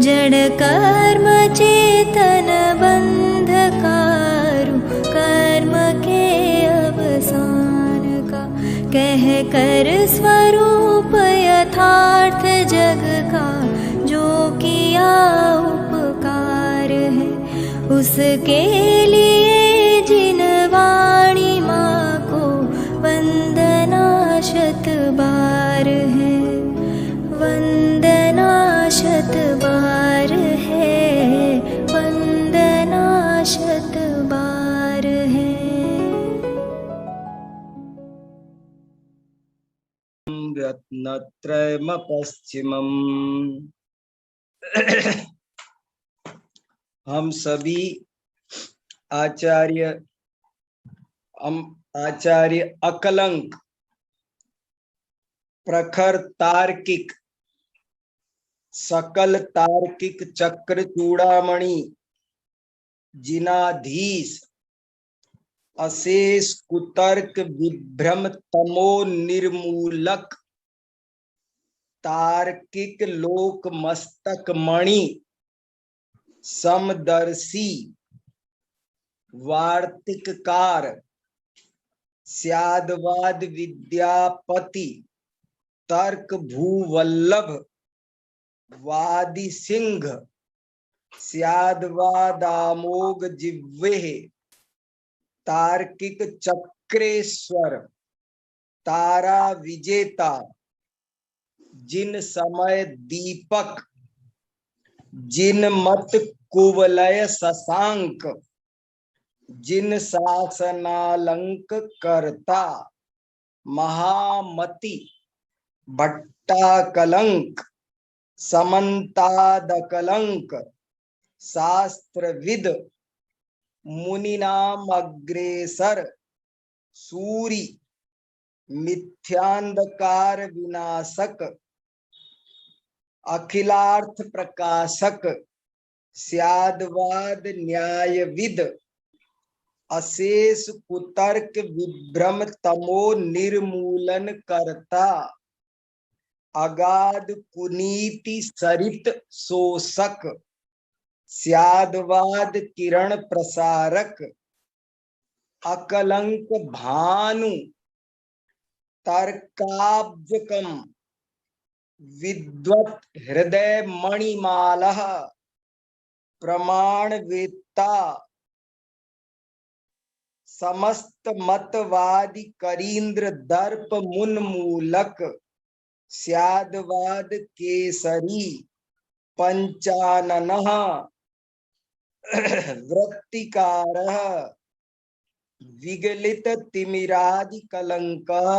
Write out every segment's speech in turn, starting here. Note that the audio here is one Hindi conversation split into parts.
जड़ कर्म चेतन बंधकारु कर्म के अवसान का। कह कर स्वरूप यथार्थ जग का जो किया उपकार है, उसके लिए जिन वाणी माँ को वंदना शत बार है, वंदना शत बार है, वंदना शत बार है। रत्नत्रयमपश्चिमम्। हम सभी आचार्य अकलंक प्रखर तार्किक सकल तार्किक चक्र चूड़ामणि जिनाधीश अशेष कुतर्क विभ्रम तमो निर्मूलक तार्किक लोक मस्तक मणि समदर्शी वार्तिककार स्यादवाद विद्यापति तर्क भूवल्लभ वादी सिंह स्यादवादामोग जिह्वे तार्किक चक्रेश्वर तारा विजेता जिन समय दीपक जिन मत कुवलय शशांक जिन शासनालंक करता महामति भट्टाकलंक समन्तादकलंक शास्त्रविद मुनिनाम अग्रेसर सूरी मिथ्यांधकार विनाशक अखिलार्थ प्रकाशक स्यादवाद न्यायविद अशेष कुतर्क विभ्रम तमो निर्मूलन करता अगाध कुनीति सरित शोषक स्यादवाद किरण प्रसारक अकलंक भानु तर्काब्जकम विद्वत हृदय मणिमाला प्रमाण वेत्ता समस्त मतवादी करींद्र दर्प मुन्मूलक स्यादवाद केसरी पंचाननः वृत्तिकारः विगलित तिमिरादि कलंकः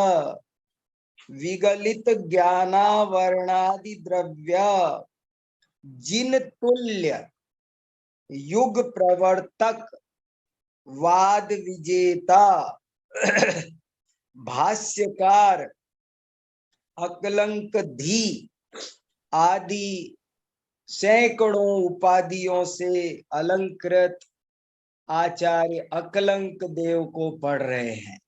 विगलित ज्ञानावरणादि द्रव्य जिन तुल्य युग प्रवर्तक वाद विजेता भाष्यकार अकलंक धी आदि सैकड़ों उपाधियों से अलंकृत आचार्य अकलंक देव को पढ़ रहे हैं।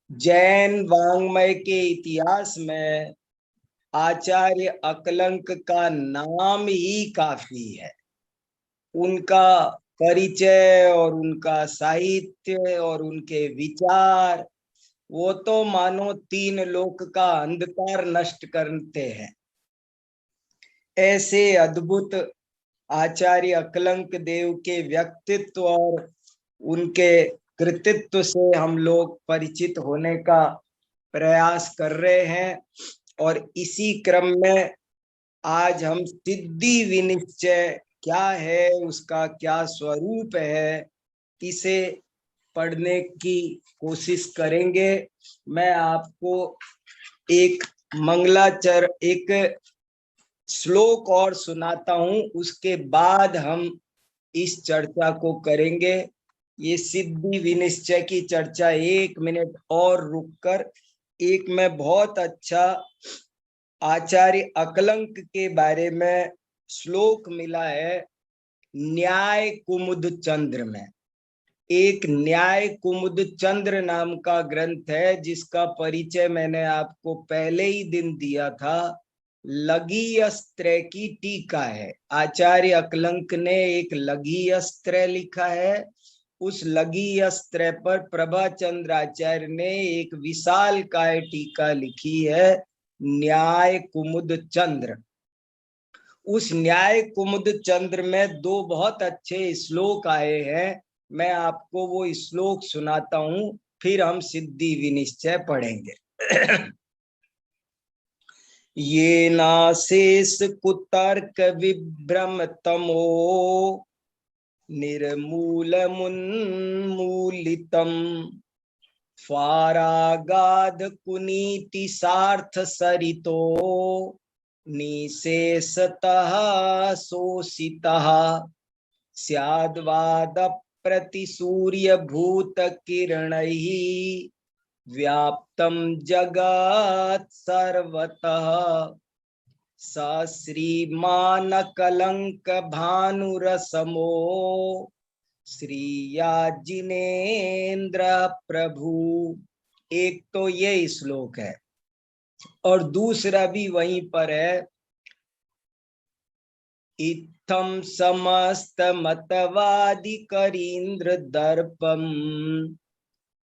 जैन वांग्मय के इतिहास में आचार्य अकलंक का नाम ही काफी है। उनका परिचय और उनका साहित्य और उनके विचार वो तो मानो तीन लोक का अंधकार नष्ट करते हैं। ऐसे अद्भुत आचार्य अकलंक देव के व्यक्तित्व और उनके कृतित्व से हम लोग परिचित होने का प्रयास कर रहे हैं। और इसी क्रम में आज हम सिद्धि विनिश्चय क्या है, उसका क्या स्वरूप है, इसे पढ़ने की कोशिश करेंगे। मैं आपको एक एक श्लोक और सुनाता हूं, उसके बाद हम इस चर्चा को करेंगे। ये सिद्धि विनिश्चय की चर्चा 1 मिनट और रुककर एक में बहुत अच्छा आचार्य अकलंक के बारे में श्लोक मिला है न्याय कुमुद चंद्र में। एक न्याय कुमुद चंद्र नाम का ग्रंथ है जिसका परिचय मैंने आपको पहले ही दिन दिया था। लघी अस्त्र की टीका है। आचार्य अकलंक ने एक लघी अस्त्र लिखा है। उस लघी अस्त्र पर प्रभाचंद्र आचार्य ने एक विशाल काय टीका लिखी है, न्याय कुमुद चंद्र। उस न्याय कुमुद चंद्र में दो बहुत अच्छे श्लोक आए हैं। मैं आपको वो श्लोक सुनाता हूं, फिर हम सिद्धि विनिश्चय पढ़ेंगे। ये नाशेष कुतर्क विभ्रम तमो निर्मूलमुन्मूलितम फारागाध कुनीति सार्थ सरितो निशेषतः शोषितः स्याद्वाद प्रति सूर्य भूत किरणैः व्याप्तम जगत् सर्वतः स श्रीमान कलंक भानुरसमो श्रीयाजिनेन्द्र प्रभु। एक तो ये श्लोक है और दूसरा भी वहीं पर है, इत्थम समस्त मतवादी करीन्द्र दर्पम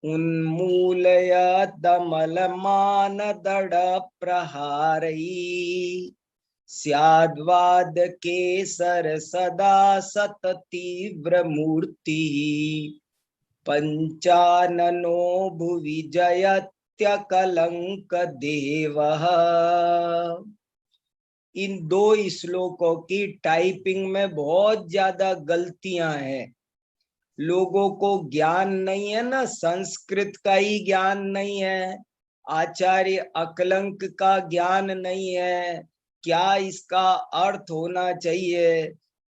उन्मूलय दमलमान दड़ प्रहारई स्याद्वाद केसर सदा सत तीव्र मूर्ति पंचाननो भुवि जयत्य कलंक देवः। इन दो श्लोकों की टाइपिंग में बहुत ज्यादा गलतियां हैं। लोगों को ज्ञान नहीं है ना, संस्कृत का ही ज्ञान नहीं है, आचार्य अकलंक का ज्ञान नहीं है, क्या इसका अर्थ होना चाहिए,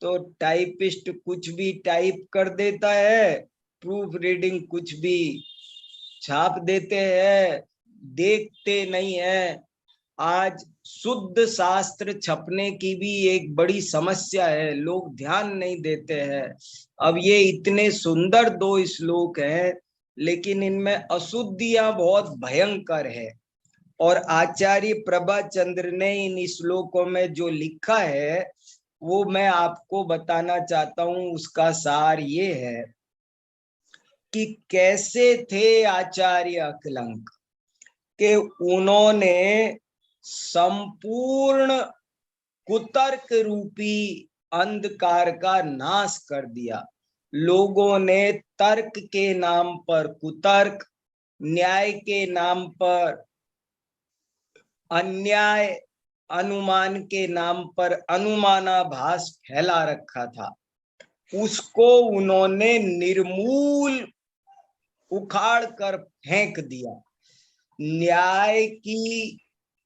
तो टाइपिस्ट कुछ भी टाइप कर देता है, प्रूफ रीडिंग कुछ भी छाप देते हैं, देखते नहीं है। आज शुद्ध शास्त्र छपने की भी एक बड़ी समस्या है, लोग ध्यान नहीं देते हैं। अब ये इतने सुंदर दो श्लोक हैं, लेकिन इनमें अशुद्धियां बहुत भयंकर है। और आचार्य प्रभाचंद्र ने इन श्लोकों में जो लिखा है वो मैं आपको बताना चाहता हूं। उसका सार ये है कि कैसे थे आचार्य अकलंक, कि उन्होंने संपूर्ण कुतर्क रूपी अंधकार का नाश कर दिया। लोगों ने तर्क के नाम पर कुतर्क, न्याय के नाम पर अन्याय, अनुमान के नाम पर अनुमानाभास फैला रखा था। उसको उन्होंने निर्मूल उखाड़ कर फेंक दिया। न्याय की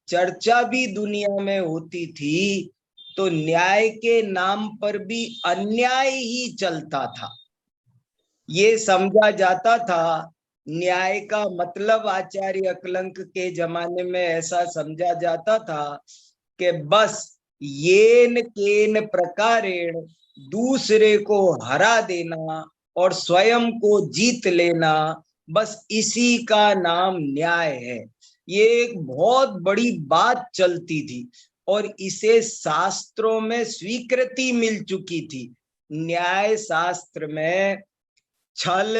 चर्चा भी दुनिया में होती थी तो न्याय के नाम पर भी अन्याय ही चलता था। ये समझा जाता था, न्याय का मतलब आचार्य अकलंक के जमाने में ऐसा समझा जाता था कि बस येन केन प्रकारेण दूसरे को हरा देना और स्वयं को जीत लेना, बस इसी का नाम न्याय है। ये एक बहुत बड़ी बात चलती थी और इसे शास्त्रों में स्वीकृति मिल चुकी थी। न्याय शास्त्र में छल,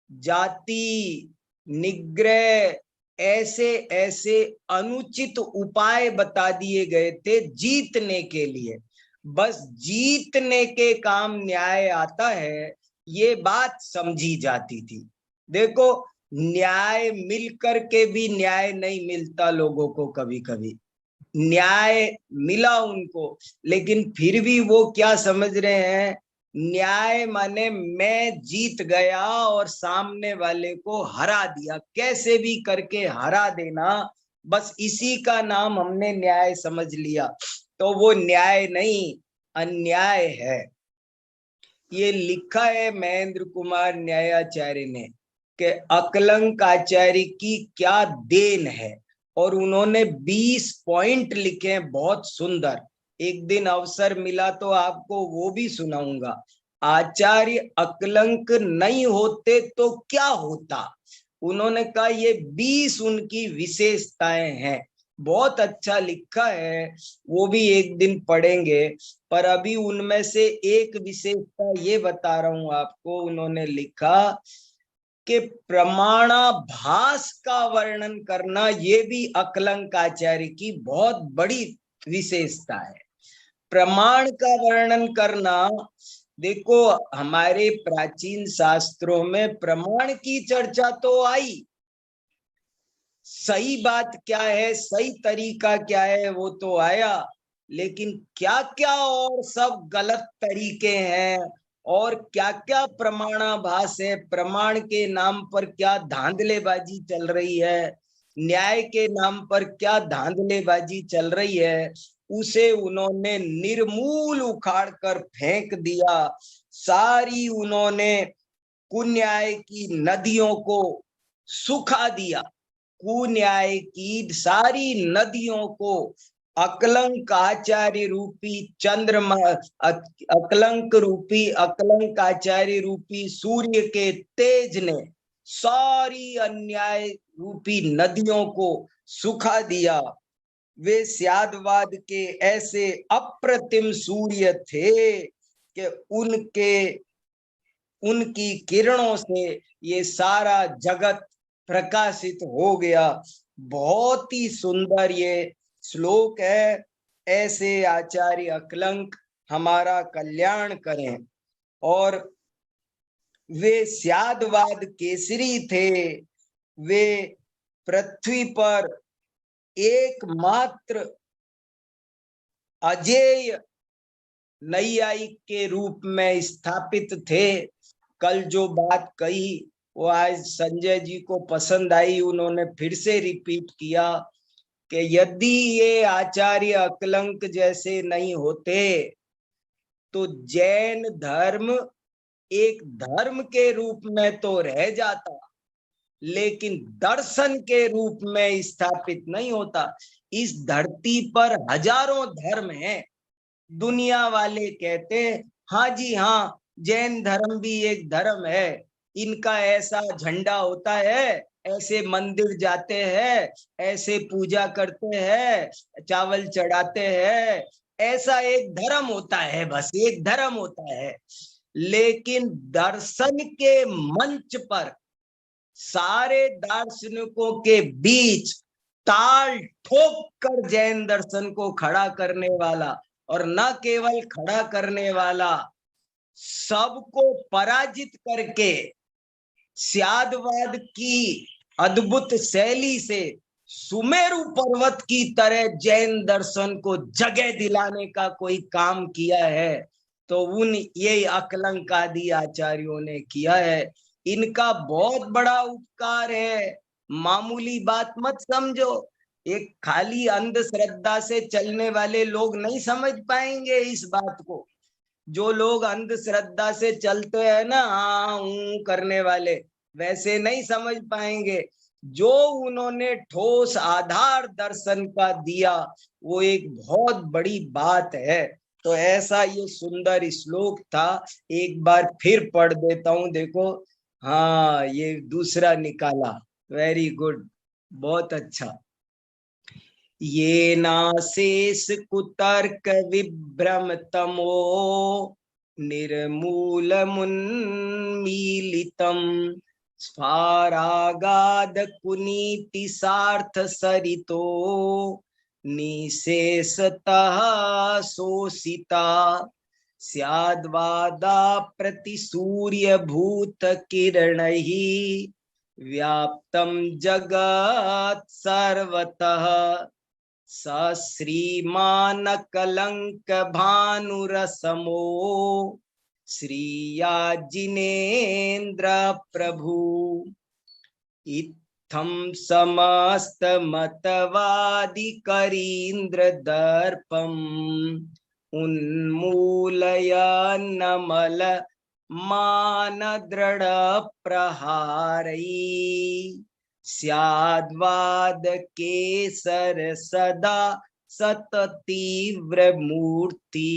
जाति, निग्रह, ऐसे ऐसे अनुचित उपाय बता दिए गए थे जीतने के लिए। बस जीतने के काम न्याय आता है, ये बात समझी जाती थी। देखो, न्याय मिलकर के भी न्याय नहीं मिलता लोगों को। कभी कभी न्याय मिला उनको, लेकिन फिर भी वो क्या समझ रहे हैं, न्याय माने मैं जीत गया और सामने वाले को हरा दिया, कैसे भी करके हरा देना, बस इसी का नाम हमने न्याय समझ लिया। तो वो न्याय नहीं, अन्याय है। ये लिखा है महेंद्र कुमार न्यायाचार्य ने कि अकलंक आचार्य की क्या देन है, और उन्होंने 20 पॉइंट लिखे, बहुत सुंदर। एक दिन अवसर मिला तो आपको वो भी सुनाऊंगा। आचार्य अकलंक नहीं होते तो क्या होता, उन्होंने कहा ये 20 उनकी विशेषताएं हैं। बहुत अच्छा लिखा है, वो भी एक दिन पढ़ेंगे। पर अभी उनमें से एक विशेषता ये बता रहा हूं आपको। उन्होंने लिखा कि प्रमाणाभास का वर्णन करना ये भी अकलंकाचार्य की बहुत बड़ी विशेषता है। प्रमाण का वर्णन करना, देखो हमारे प्राचीन शास्त्रों में प्रमाण की चर्चा तो आई, सही बात क्या है, सही तरीका क्या है वो तो आया, लेकिन क्या क्या और सब गलत तरीके हैं और क्या क्या प्रमाणाभास है, प्रमाण के नाम पर क्या धांधलेबाजी चल रही है, न्याय के नाम पर क्या धांधलेबाजी चल रही है, उसे उन्होंने निर्मूल उखाड़ कर फेंक दिया। सारी उन्होंने कुन्याय की नदियों को सुखा दिया। कुन्याय की सारी नदियों को अकलंक आचार्य रूपी चंद्रमा, अकलंक रूपी, अकलंक आचार्य रूपी सूर्य के तेज ने सारी अन्याय रूपी नदियों को सुखा दिया। वे स्यादवाद के ऐसे अप्रतिम सूर्य थे कि उनकी किरणों से ये सारा जगत प्रकाशित हो गया। बहुत ही सुंदर ये श्लोक है। ऐसे आचार्य अकलंक हमारा कल्याण करें। और वे स्यादवाद केसरी थे। वे पृथ्वी पर एकमात्र अजेय नैयायिक के रूप में स्थापित थे। कल जो बात कही वो आज संजय जी को पसंद आई, उन्होंने फिर से रिपीट किया कि यदि ये आचार्य अकलंक जैसे नहीं होते तो जैन धर्म एक धर्म के रूप में तो रह जाता, लेकिन दर्शन के रूप में स्थापित नहीं होता। इस धरती पर हजारों धर्म हैं। दुनिया वाले कहते हैं हाँ जी हाँ, जैन धर्म भी एक धर्म है, इनका ऐसा झंडा होता है, ऐसे मंदिर जाते हैं, ऐसे पूजा करते हैं, चावल चढ़ाते हैं, ऐसा एक धर्म होता है, बस एक धर्म होता है। लेकिन दर्शन के मंच पर सारे दार्शनिकों के बीच ताल ठोक कर जैन दर्शन को खड़ा करने वाला, और न केवल खड़ा करने वाला, सबको पराजित करके स्यादवाद की अद्भुत शैली से सुमेरु पर्वत की तरह जैन दर्शन को जगह दिलाने का कोई काम किया है तो उन ये अकलंक आदि आचार्यों ने किया है। इनका बहुत बड़ा उपकार है, मामूली बात मत समझो। एक खाली अंधश्रद्धा से चलने वाले लोग नहीं समझ पाएंगे इस बात को। जो लोग अंधश्रद्धा से चलते हैं ना, हाँ करने वाले, वैसे नहीं समझ पाएंगे। जो उन्होंने ठोस आधार दर्शन का दिया वो एक बहुत बड़ी बात है। तो ऐसा ये सुंदर श्लोक था, एक बार फिर पढ़ देता हूं। देखो, हाँ ये दूसरा निकाला, वेरी गुड, बहुत अच्छा। ये नाशेष कुतर्क विभ्रम तमो निर्मूलमुन्मीलितं स्फारागाद कुनीति सार्थ सरितो निशेषतः शोषिता स्याद्वादा प्रति सूर्य भूत किरणैः व्याप्तं जगत् सर्वतः स श्रीमान कलंक भानुरसमो श्रीयाजिनेन्द्र प्रभु इत्थं समस्त मतवादि करीन्द्र दर्पम उन्मूलयन्नमल मान दृढ़ प्रहारै स्याद्वाद केसर सदा सत तीव्र मूर्ति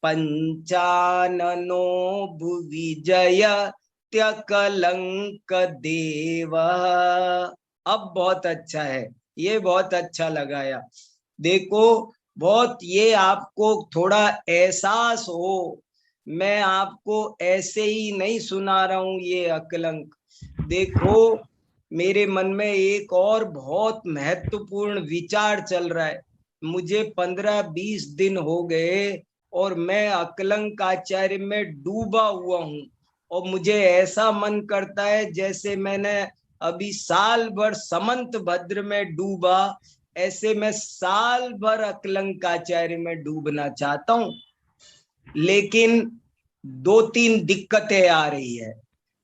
पंचाननो भुविजय त्यकलंक देव। अब बहुत अच्छा है, ये बहुत अच्छा लगाया। देखो, बहुत ये आपको थोड़ा एहसास हो, मैं आपको ऐसे ही नहीं सुना रहा हूं ये अकलंक। देखो, मेरे मन में एक और बहुत महत्वपूर्ण विचार चल रहा है। मुझे 15-20 दिन हो गए और मैं अकलंक आचार्य में डूबा हुआ हूं, और मुझे ऐसा मन करता है जैसे मैंने अभी साल भर समंत भद्र में डूबा, ऐसे मैं साल भर अकलंकाचार्य में डूबना चाहता हूं। लेकिन 2-3 दिक्कतें आ रही है।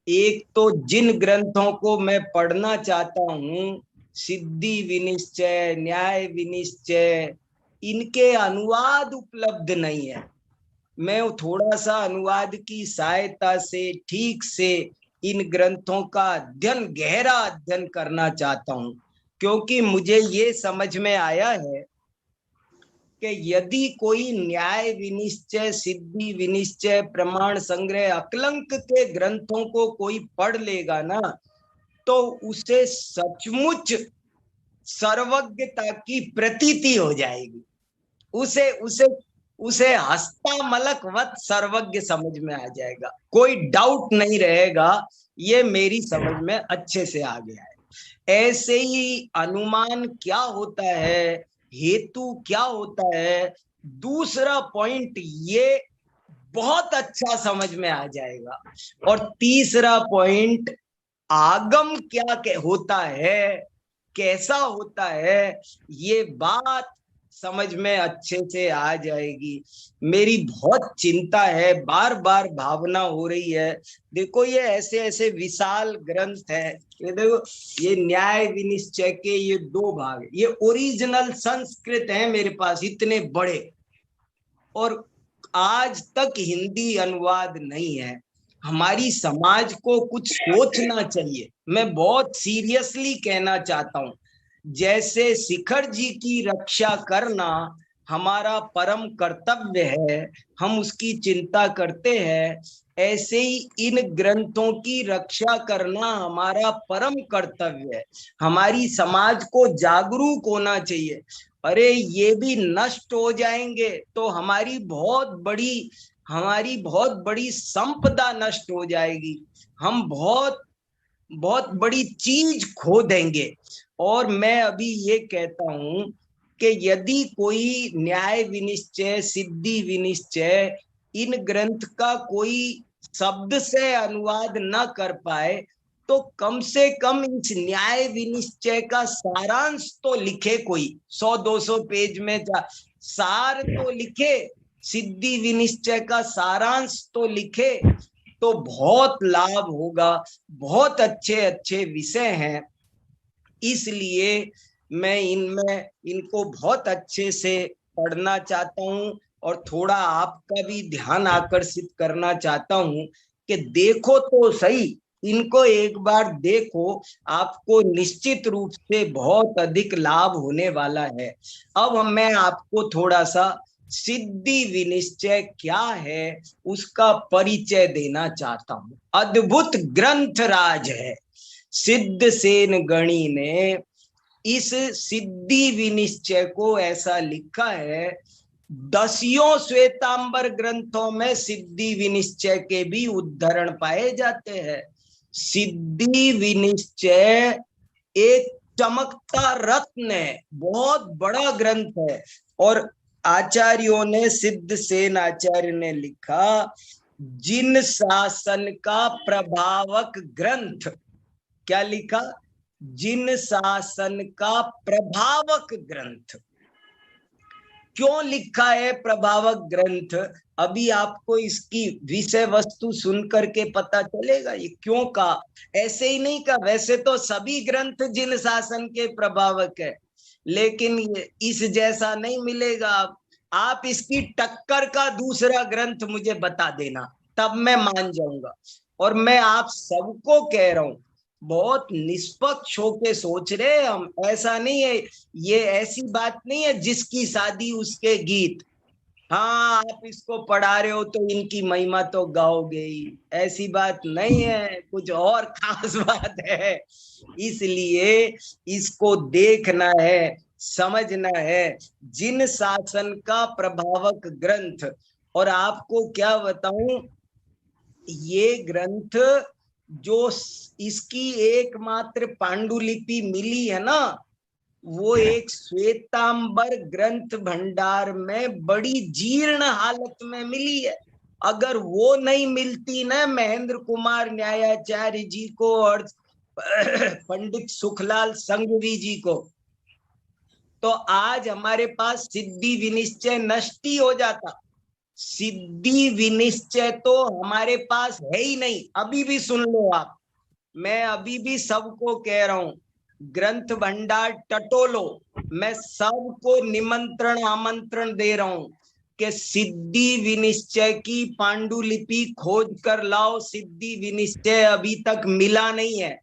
एक तो जिन ग्रंथों को मैं पढ़ना चाहता हूं, सिद्धि विनिश्चय, न्याय विनिश्चय, इनके अनुवाद उपलब्ध नहीं है। मैं थोड़ा सा अनुवाद की सहायता से ठीक से इन ग्रंथों का अध्ययन, गहरा अध्ययन करना चाहता हूं, क्योंकि मुझे ये समझ में आया है कि यदि कोई न्याय विनिश्चय, सिद्धि विनिश्चय, प्रमाण संग्रह, अकलंक के ग्रंथों को कोई पढ़ लेगा ना, तो उसे सचमुच सर्वज्ञता की प्रतीति हो जाएगी। उसे उसे उसे हस्तामलकवत सर्वज्ञ समझ में आ जाएगा, कोई डाउट नहीं रहेगा। ये मेरी समझ में अच्छे से आ गया है। ऐसे ही अनुमान क्या होता है, हेतु क्या होता है, दूसरा पॉइंट ये बहुत अच्छा समझ में आ जाएगा। और तीसरा पॉइंट, आगम क्या होता है, कैसा होता है, ये बात समझ में अच्छे से आ जाएगी। मेरी बहुत चिंता है, बार बार भावना हो रही है। देखो, ये ऐसे ऐसे विशाल ग्रंथ है। ये देखो, ये न्याय विनिश्चय के ये 2 भाग है, ये ओरिजिनल संस्कृत है मेरे पास, इतने बड़े, और आज तक हिंदी अनुवाद नहीं है। हमारी समाज को कुछ सोचना चाहिए, मैं बहुत सीरियसली कहना चाहता हूं। जैसे शिखर जी की रक्षा करना हमारा परम कर्तव्य है, हम उसकी चिंता करते हैं, ऐसे ही इन ग्रंथों की रक्षा करना हमारा परम कर्तव्य है। हमारी समाज को जागरूक होना चाहिए। अरे, ये भी नष्ट हो जाएंगे तो हमारी बहुत बड़ी संपदा नष्ट हो जाएगी, हम बहुत बहुत बड़ी चीज खो देंगे। और मैं अभी ये कहता हूं कि यदि कोई न्याय विनिश्चय, सिद्धि विनिश्चय, इन ग्रंथ का कोई शब्द से अनुवाद न कर पाए, तो कम से कम इस न्याय विनिश्चय का सारांश तो लिखे, कोई 100-200 पेज में सार तो लिखे, सिद्धि विनिश्चय का सारांश तो लिखे, तो बहुत लाभ होगा। बहुत अच्छे अच्छे विषय हैं, इसलिए मैं इनको बहुत अच्छे से पढ़ना चाहता हूं, और थोड़ा आपका भी ध्यान आकर्षित करना चाहता हूं कि देखो तो सही, इनको एक बार देखो, आपको निश्चित रूप से बहुत अधिक लाभ होने वाला है। अब मैं आपको थोड़ा सा सिद्धि विनिश्चय क्या है उसका परिचय देना चाहता हूं। अद्भुत ग्रंथ राज है। सिद्धसेन गणी ने इस सिद्धि विनिश्चय को ऐसा लिखा है, 10 श्वेतांबर ग्रंथों में सिद्धि विनिश्चय के भी उद्धरण पाए जाते हैं। सिद्धि विनिश्चय एक चमकता रत्न है, बहुत बड़ा ग्रंथ है। और आचार्यों ने, सिद्धसेन आचार्य ने लिखा, जिन शासन का प्रभावक ग्रंथ, क्या लिखा, जिन शासन का प्रभावक ग्रंथ। क्यों लिखा है प्रभावक ग्रंथ, अभी आपको इसकी विषय वस्तु सुन करके पता चलेगा ये क्यों कहा। ऐसे ही नहीं कहा, वैसे तो सभी ग्रंथ जिन शासन के प्रभावक है, लेकिन इस जैसा नहीं मिलेगा। आप इसकी टक्कर का दूसरा ग्रंथ मुझे बता देना, तब मैं मान जाऊंगा। और मैं आप सबको कह रहा हूं, बहुत निष्पक्ष होके सोच रहे हैं हम, ऐसा नहीं है, ये ऐसी बात नहीं है जिसकी शादी उसके गीत। हाँ आप इसको पढ़ा रहे हो तो इनकी महिमा तो गाओगे ही, ऐसी बात नहीं है, कुछ और खास बात है। इसलिए इसको देखना है, समझना है। जिन शासन का प्रभावक ग्रंथ, और आपको क्या बताऊं, ये ग्रंथ जो इसकी एकमात्र पांडुलिपि मिली है ना, वो एक श्वेतांबर ग्रंथ भंडार में बड़ी जीर्ण हालत में मिली है। अगर वो नहीं मिलती ना महेंद्र कुमार न्यायाचार्य जी को और पंडित सुखलाल संघवी जी को, तो आज हमारे पास सिद्धि विनिश्चय नष्ट ही हो जाता। सिद्धि विनिश्चय तो हमारे पास है ही नहीं। अभी भी सुन लो आप, मैं अभी भी सबको कह रहा हूं, ग्रंथ भंडार टटोलो। मैं सबको निमंत्रण आमंत्रण दे रहा हूं कि सिद्धि विनिश्चय की पांडुलिपि खोज कर लाओ। सिद्धि विनिश्चय अभी तक मिला नहीं है।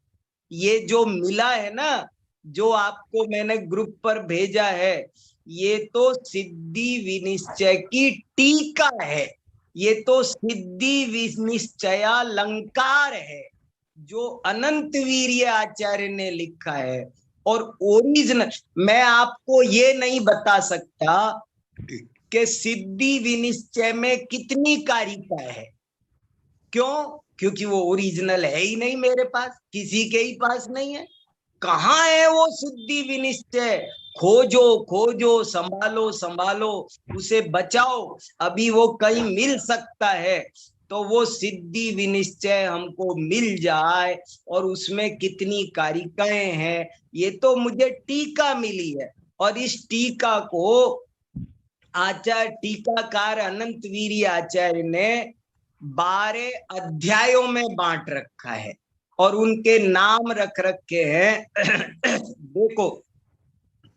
ये जो मिला है ना, जो आपको मैंने ग्रुप पर भेजा है, ये तो सिद्धि विनिश्चय की टीका है। ये तो सिद्धि विनिश्चयालंकार है जो अनंत वीर्य आचार्य ने लिखा है। और ओरिजिनल मैं आपको ये नहीं बता सकता कि सिद्धि विनिश्चय में कितनी कारिका है। क्यों? क्योंकि वो ओरिजिनल है ही नहीं मेरे पास, किसी के ही पास नहीं है। कहाँ है वो सिद्धि विनिश्चय? खोजो खोजो, संभालो संभालो, उसे बचाओ। अभी वो कहीं मिल सकता है तो वो सिद्धि विनिश्चय हमको मिल जाए। और उसमें कितनी कारिकाएं हैं, ये तो मुझे टीका मिली है। और इस टीका को आचार्य टीकाकार अनंत वीर्य आचार्य ने 12 अध्यायों में बांट रखा है और उनके नाम रख रखे हैं। देखो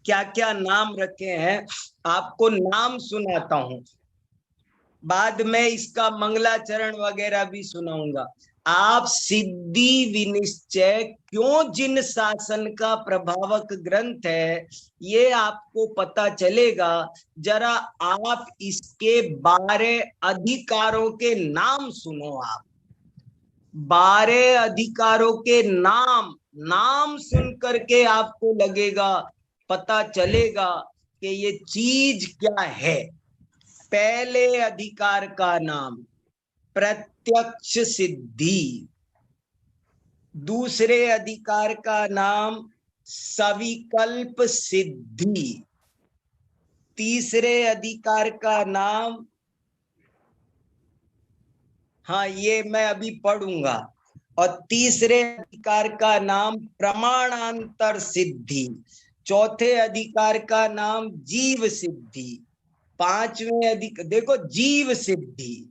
क्या क्या नाम रखे हैं, आपको नाम सुनाता हूं, बाद में इसका मंगलाचरण वगैरह भी सुनाऊंगा। आप सिद्धि विनिश्चय क्यों जिन शासन का प्रभावक ग्रंथ है, ये आपको पता चलेगा। जरा आप इसके 12 अधिकारों के नाम सुनो। आप 12 अधिकारों के नाम, नाम सुन करके आपको लगेगा, पता चलेगा कि ये चीज क्या है। पहले अधिकार का नाम प्रत्यक्ष सिद्धि, दूसरे अधिकार का नाम सविकल्प सिद्धि, तीसरे अधिकार का नाम, हाँ ये मैं अभी पढ़ूंगा, और तीसरे अधिकार का नाम प्रमाणांतर सिद्धि, चौथे अधिकार का नाम जीव सिद्धि, पांचवें अधिकार देखो जीव सिद्धि,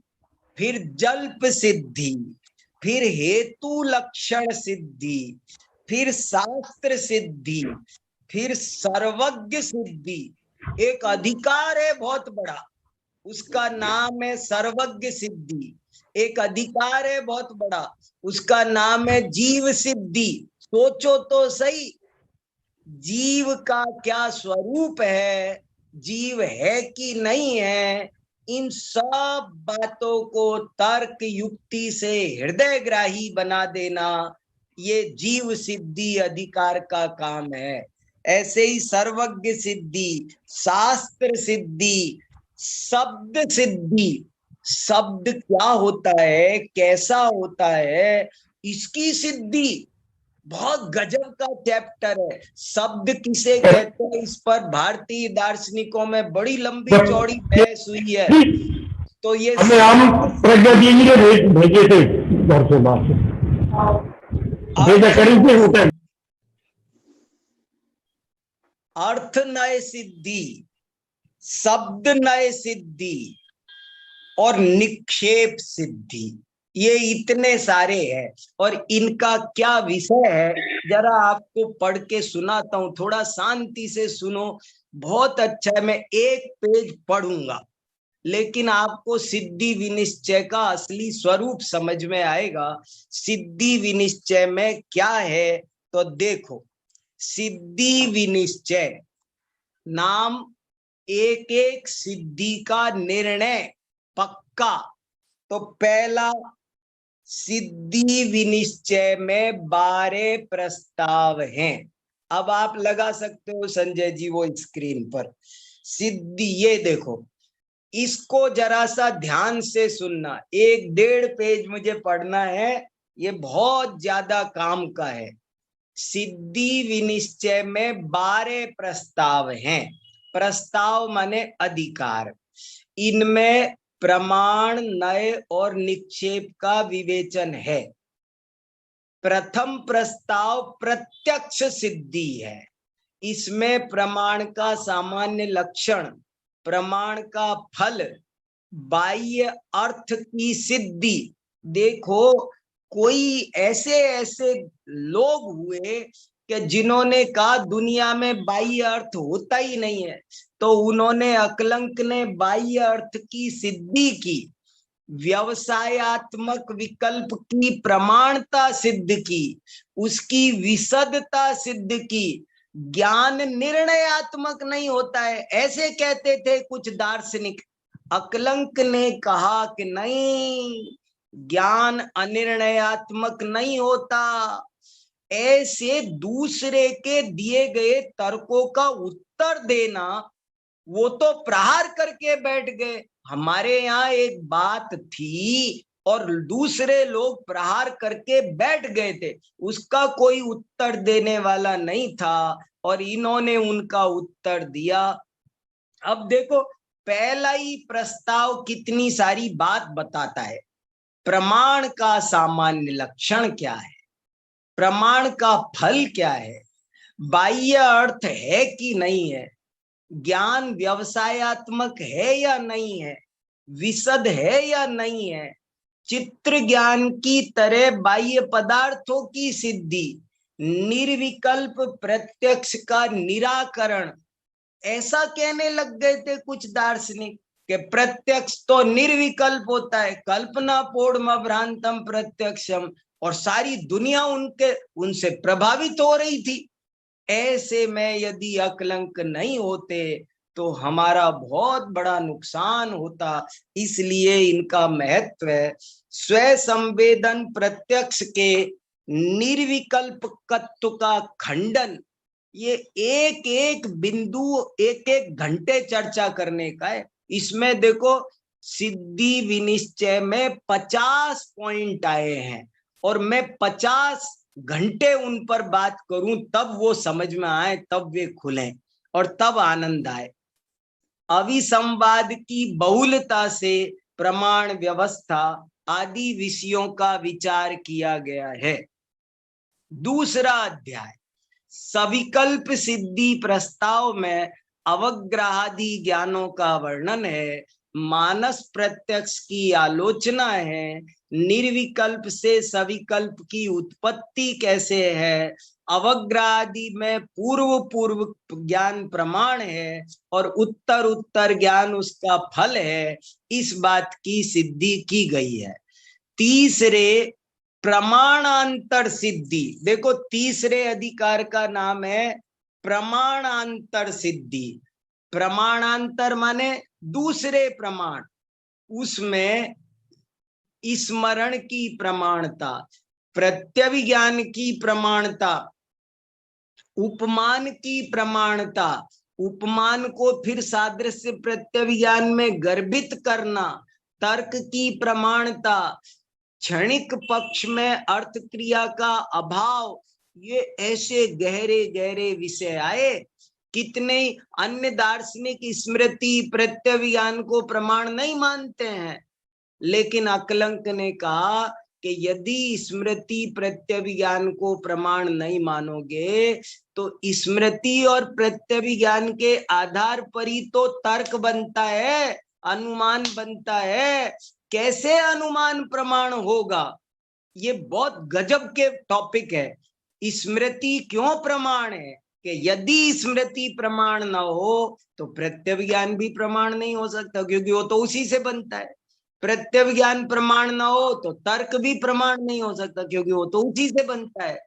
फिर जल्प सिद्धि, फिर हेतु लक्षण सिद्धि, फिर शास्त्र सिद्धि, फिर सर्वज्ञ सिद्धि। एक अधिकार है बहुत बड़ा, उसका नाम है सर्वज्ञ सिद्धि। एक अधिकार है बहुत बड़ा, उसका नाम है जीव सिद्धि। सोचो तो सही, जीव का क्या स्वरूप है, जीव है कि नहीं है, इन सब बातों को तर्क युक्ति से हृदयग्राही बना देना, ये जीव सिद्धि अधिकार का काम है। ऐसे ही सर्वज्ञ सिद्धि, शास्त्र सिद्धि, शब्द सिद्धि। शब्द क्या होता है, कैसा होता है, इसकी सिद्धि बहुत गजब का चैप्टर है। शब्द किसे कहते हैं, इस पर भारतीय दार्शनिकों में बड़ी लंबी चौड़ी बहस हुई है। तो ये हमें हम प्रज्ञा जी के भेजे थे घर से बाहर भेजा करेंगे होता है। अर्थ नय सिद्धि, शब्द नय सिद्धि और निक्षेप सिद्धि, ये इतने सारे हैं। और इनका क्या विषय है, जरा आपको पढ़ के सुनाता हूं, थोड़ा शांति से सुनो। बहुत अच्छा है, मैं एक पेज पढ़ूंगा, लेकिन आपको सिद्धि विनिश्चय का असली स्वरूप समझ में आएगा। सिद्धि विनिश्चय में क्या है तो देखो, सिद्धि विनिश्चय नाम एक एक सिद्धि का निर्णय पक्का। तो पहला, सिद्धि विनिश्चय में 12 प्रस्ताव हैं। अब आप लगा सकते हो संजय जी वो स्क्रीन पर सिद्धि, ये देखो, इसको जरा सा ध्यान से सुनना, 1-1.5 पेज मुझे पढ़ना है, ये बहुत ज्यादा काम का है। सिद्धि विनिश्चय में 12 प्रस्ताव हैं। प्रस्ताव माने अधिकार। इनमें प्रमाण, नय और निक्षेप का विवेचन है। प्रथम प्रस्ताव प्रत्यक्ष सिद्धि है। इसमें प्रमाण का सामान्य लक्षण, प्रमाण का फल, बाह्य अर्थ की सिद्धि। देखो, कोई ऐसे ऐसे लोग हुए कि जिन्होंने कहा दुनिया में बाह्य अर्थ होता ही नहीं है, तो उन्होंने, अकलंक ने बाह्य अर्थ की सिद्धि की, व्यवसायात्मक विकल्प की प्रमाणता सिद्ध की, उसकी विशदता सिद्ध की। ज्ञान निर्णयात्मक नहीं होता है, ऐसे कहते थे कुछ दार्शनिक। अकलंक ने कहा कि नहीं, ज्ञान अनिर्णयात्मक नहीं होता। ऐसे दूसरे के दिए गए तर्कों का उत्तर देना, वो तो प्रहार करके बैठ गए। हमारे यहाँ एक बात थी और दूसरे लोग प्रहार करके बैठ गए थे, उसका कोई उत्तर देने वाला नहीं था और इन्होंने उनका उत्तर दिया। अब देखो, पहला ही प्रस्ताव कितनी सारी बात बताता है। प्रमाण का सामान्य लक्षण क्या है, प्रमाण का फल क्या है, बाह्य अर्थ है कि नहीं है, ज्ञान व्यवसायात्मक है या नहीं है, विशद है या नहीं है, चित्र ज्ञान की तरह बाह्य पदार्थों की सिद्धि, निर्विकल्प प्रत्यक्ष का निराकरण। ऐसा कहने लग गए थे कुछ दार्शनिक कि प्रत्यक्ष तो निर्विकल्प होता है, कल्पना पूर्ण भ्रांतम प्रत्यक्षम, और सारी दुनिया उनसे प्रभावित हो रही थी। ऐसे में यदि अकलंक नहीं होते तो हमारा बहुत बड़ा नुकसान होता। इसलिए इनका महत्व है। स्व संवेदन प्रत्यक्ष के निर्विकल्पकत्व का खंडन, ये एक एक बिंदु, एक एक घंटे चर्चा करने का है। इसमें देखो, सिद्धि विनिश्चय में 50 पॉइंट आए हैं और मैं 50 घंटे उन पर बात करूं, तब वो समझ में आए, तब वे खुलें और तब आनंद आए। अविसंवाद की बहुलता से प्रमाण व्यवस्था आदि विषयों का विचार किया गया है। दूसरा अध्याय, सविकल्प सिद्धि प्रस्ताव में अवग्रहादि ज्ञानों का वर्णन है, मानस प्रत्यक्ष की आलोचना है, निर्विकल्प से सविकल्प की उत्पत्ति कैसे है, अवग्रहादि में पूर्व ज्ञान प्रमाण है और उत्तर ज्ञान उसका फल है। इस बात की सिद्धि की गई है। तीसरे, प्रमाणांतर सिद्धि। देखो, तीसरे अधिकार का नाम है प्रमाणांतर सिद्धि। प्रमाणांतर माने दूसरे प्रमाण, उसमें स्मरण की प्रमाणता, प्रत्यभिज्ञान की प्रमाणता, उपमान की प्रमाणता, उपमान को फिर सादृश्य प्रत्यभिज्ञान में गर्भित करना, तर्क की प्रमाणता, क्षणिक पक्ष में अर्थ क्रिया का अभाव। ये ऐसे गहरे गहरे विषय आए। कितने अन्य दार्शनिक स्मृति प्रत्यभिज्ञान को प्रमाण नहीं मानते हैं, लेकिन अकलंक ने कहा कि यदि स्मृति प्रत्यभिज्ञान को प्रमाण नहीं मानोगे तो स्मृति और प्रत्यभिज्ञान के आधार पर ही तो तर्क बनता है, अनुमान बनता है। कैसे अनुमान प्रमाण होगा? ये बहुत गजब के टॉपिक है। स्मृति क्यों प्रमाण है कि यदि स्मृति प्रमाण न हो तो प्रत्यभिज्ञान भी प्रमाण नहीं हो सकता, क्योंकि वो तो उसी से बनता है। प्रत्यभिज्ञान प्रमाण न हो तो तर्क भी प्रमाण नहीं हो सकता, क्योंकि वो तो उसी से बनता है।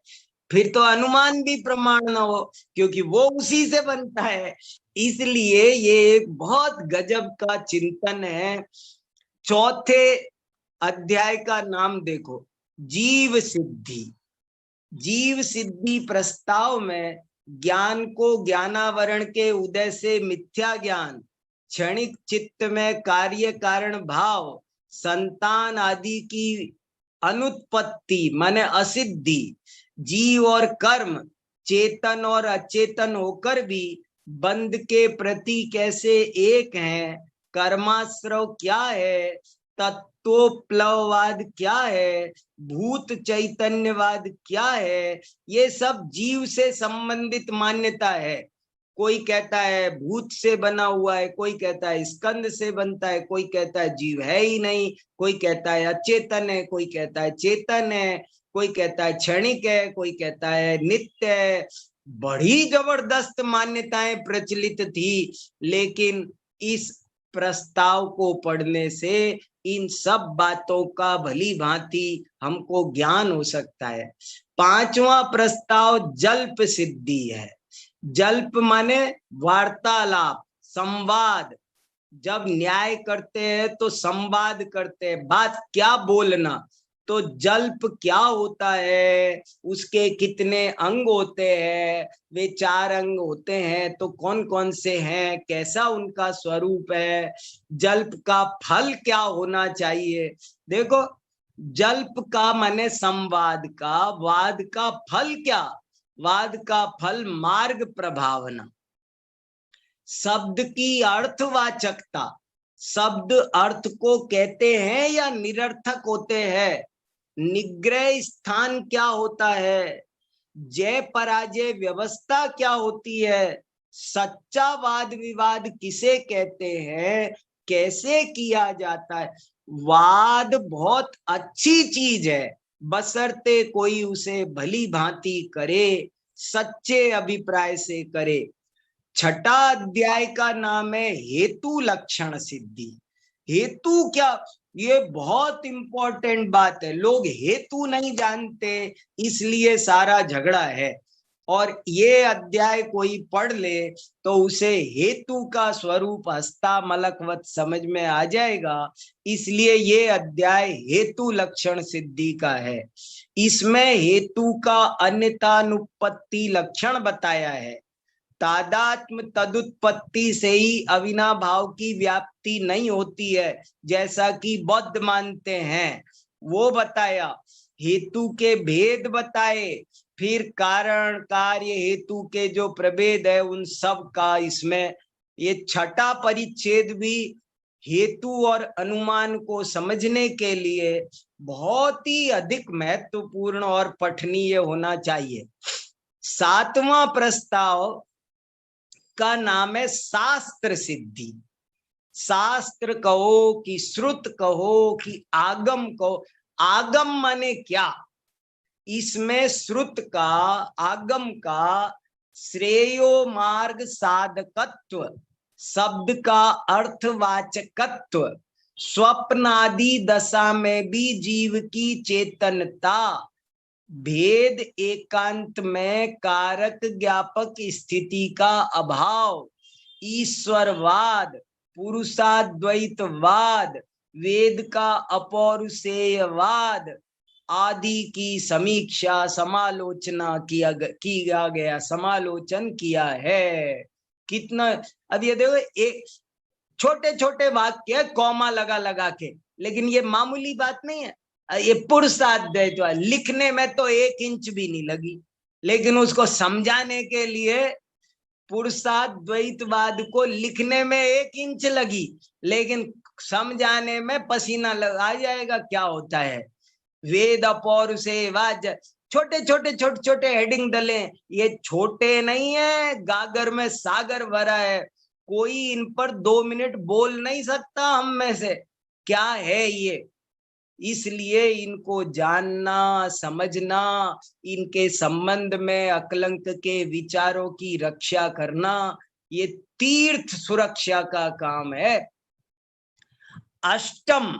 फिर तो अनुमान भी प्रमाण न हो, क्योंकि वो उसी से बनता है। इसलिए ये एक बहुत गजब का चिंतन है। चौथे अध्याय का नाम देखो, जीव सिद्धि। जीव सिद्धि प्रस्ताव में ज्ञान को ज्ञानावरण के उदय से मिथ्या ज्ञान, क्षणिक चित्त में कार्य कारण भाव, संतान आदि की अनुत्पत्ति माने असिद्धि, जीव और कर्म चेतन और अचेतन होकर भी बंध के प्रति कैसे एक हैं, कर्माश्रव क्या है, तत्वोप्लववाद क्या है, भूत चैतन्यवाद क्या है, ये सब जीव से संबंधित मान्यता है। कोई कहता है भूत से बना हुआ है, कोई कहता है स्कंद से बनता है, कोई कहता है जीव है ही नहीं, कोई कहता है अचेतन है, कोई कहता है चेतन है, कोई कहता है क्षणिक है, कोई कहता है नित्य है। बड़ी जबरदस्त मान्यताएं प्रचलित थी, लेकिन इस प्रस्ताव को पढ़ने से इन सब बातों का भली भांति हमको ज्ञान हो सकता है। पांचवा प्रस्ताव जल्प सिद्धि है। जल्प माने वार्तालाप, संवाद। जब न्याय करते हैं तो संवाद करते हैं, बात क्या बोलना। तो जल्प क्या होता है, उसके कितने अंग होते हैं, वे 4 अंग होते हैं तो कौन कौन से हैं, कैसा उनका स्वरूप है, जल्प का फल क्या होना चाहिए। देखो, जल्प का माने संवाद का, वाद का फल क्या, वाद का फल मार्ग प्रभावना, शब्द की अर्थवाचकता, शब्द अर्थ को कहते हैं या निरर्थक होते हैं, निग्रह स्थान क्या होता है, जय पराजय व्यवस्था क्या होती है, सच्चा वाद विवाद किसे कहते हैं, कैसे किया जाता है। वाद बहुत अच्छी चीज है, बशर्ते कोई उसे भली भांति करे, सच्चे अभिप्राय से करे। छठा अध्याय का नाम है हेतु लक्षण सिद्धि। हेतु क्या, ये बहुत इंपॉर्टेंट बात है। लोग हेतु नहीं जानते, इसलिए सारा झगड़ा है। और ये अध्याय कोई पढ़ ले तो उसे हेतु का स्वरूप हस्ता मलकवत समझ में आ जाएगा। इसलिए ये अध्याय हेतु लक्षण सिद्धि का है। इसमें हेतु का अन्यतानुपत्ति लक्षण बताया है। तादात्म तदुत्पत्ति से ही अविनाभाव की व्याप्ति नहीं होती है, जैसा कि बौद्ध मानते हैं, वो बताया। हेतु के भेद बताए, फिर कारण कार्य हेतु के जो प्रभेद है उन सब का इसमें ये छठा परिच्छेद भी हेतु और अनुमान को समझने के लिए बहुत ही अधिक महत्वपूर्ण और पठनीय होना चाहिए। सातवां प्रस्ताव का नाम है शास्त्र सिद्धि। शास्त्र कहो कि श्रुत कहो कि आगम कहो, आगम माने क्या, इसमें श्रुत का आगम का श्रेयो मार्ग साधकत्व, शब्द का अर्थवाचकत्व, स्वप्नादि दशा में भी जीव की चेतनता, भेद एकांत में कारक ज्ञापक स्थिति का अभाव, ईश्वरवाद, पुरुषाद्वैतवाद, वेद का अपौरुषेयवाद आदि की समीक्षा समालोचना किया गया, समालोचन किया है। कितना, अब ये देखो, एक छोटे छोटे वाक्य कॉमा लगा लगा के, लेकिन ये मामूली बात नहीं है। ये पुरुषाद्वैतवाद लिखने में तो 1 इंच भी नहीं लगी, लेकिन उसको समझाने के लिए पुरुषाद्वैतवाद को लिखने में 1 इंच लगी, लेकिन समझाने में पसीना लगा जाएगा क्या होता है। वेद अपौरुषेयवाद, छोटे छोटे हेडिंग डले, ये छोटे नहीं है, गागर में सागर भरा है, कोई इन पर 2 मिनट बोल नहीं सकता हम में से। क्या है ये, इसलिए इनको जानना समझना, इनके संबंध में अकलंक के विचारों की रक्षा करना, ये तीर्थ सुरक्षा का काम है। अष्टम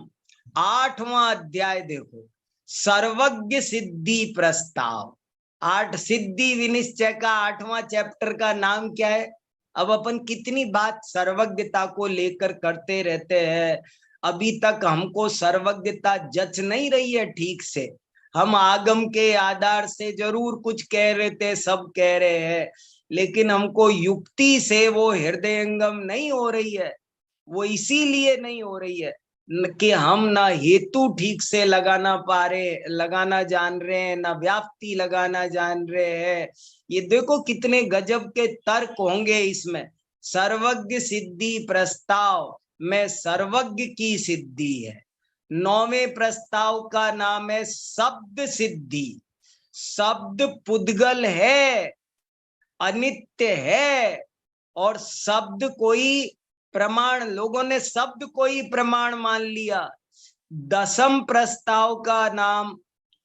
8वां अध्याय देखो, सर्वज्ञ सिद्धि प्रस्ताव। 8 सिद्धि विनिश्चय का 8वां चैप्टर का नाम क्या है, अब अपन कितनी बात सर्वज्ञता को लेकर करते रहते हैं, अभी तक हमको सर्वज्ञता जच नहीं रही है ठीक से। हम आगम के आधार से जरूर कुछ कह रहे थे, सब कह रहे हैं, लेकिन हमको युक्ति से वो हृदयंगम नहीं हो रही है। वो इसीलिए नहीं हो रही है कि हम ना हेतु ठीक से लगाना जान रहे हैं, ना व्याप्ति लगाना जान रहे हैं। ये देखो कितने गजब के तर्क होंगे इसमें। सर्वज्ञ सिद्धि प्रस्ताव में सर्वज्ञ की सिद्धि है। 9वें प्रस्ताव का नाम है शब्द सिद्धि। शब्द पुद्गल है, अनित्य है, और शब्द कोई प्रमाण, लोगों ने शब्द को ही प्रमाण मान लिया। 10वें प्रस्ताव का नाम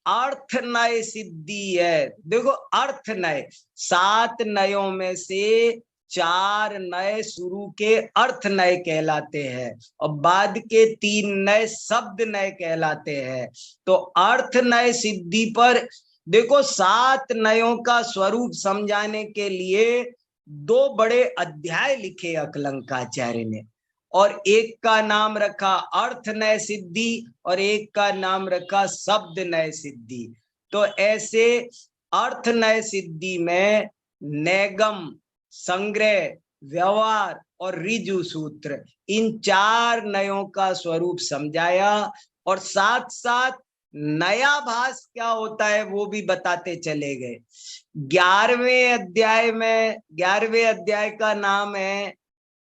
अर्थ नय सिद्धि है। देखो अर्थ नय, 7 नयों में से 4 नए शुरू के अर्थ नय कहलाते हैं और बाद के 3 नए शब्द नय कहलाते हैं। तो अर्थ नय सिद्धि पर देखो 7 नयों का स्वरूप समझाने के लिए 2 बड़े अध्याय लिखे अकलंकाचार्य ने, और एक का नाम रखा अर्थ नय सिद्धि और एक का नाम रखा शब्द नय सिद्धि। तो ऐसे अर्थ नय सिद्धि में नैगम, संग्रह, व्यवहार और ऋजु सूत्र, इन 4 नयों का स्वरूप समझाया, और साथ साथ नया भास क्या होता है वो भी बताते चले गए। 11वें अध्याय का नाम है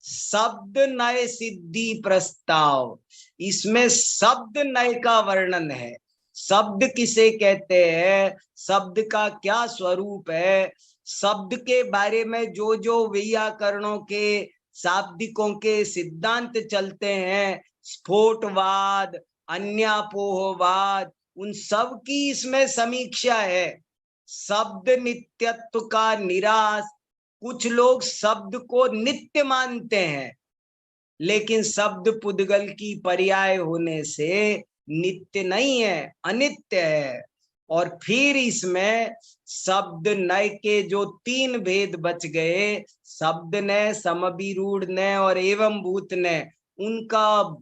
शब्द नय सिद्धि प्रस्ताव। इसमें शब्द नय का वर्णन है। शब्द किसे कहते हैं, शब्द का क्या स्वरूप है, शब्द के बारे में जो जो व्याकरणों के, शाब्दिकों के सिद्धांत चलते हैं, स्फोटवाद, अन्यापोहवाद, उन सब की इसमें समीक्षा है। शब्द नित्यत्व का निराश, कुछ लोग शब्द को नित्य मानते हैं, लेकिन शब्द पुद्गल की पर्याय होने से नित्य नहीं है, अनित्य है। और फिर इसमें शब्द नय के जो 3 भेद बच गए, शब्द नय, समभिरूढ़ नय और एवं भूत नय, उनका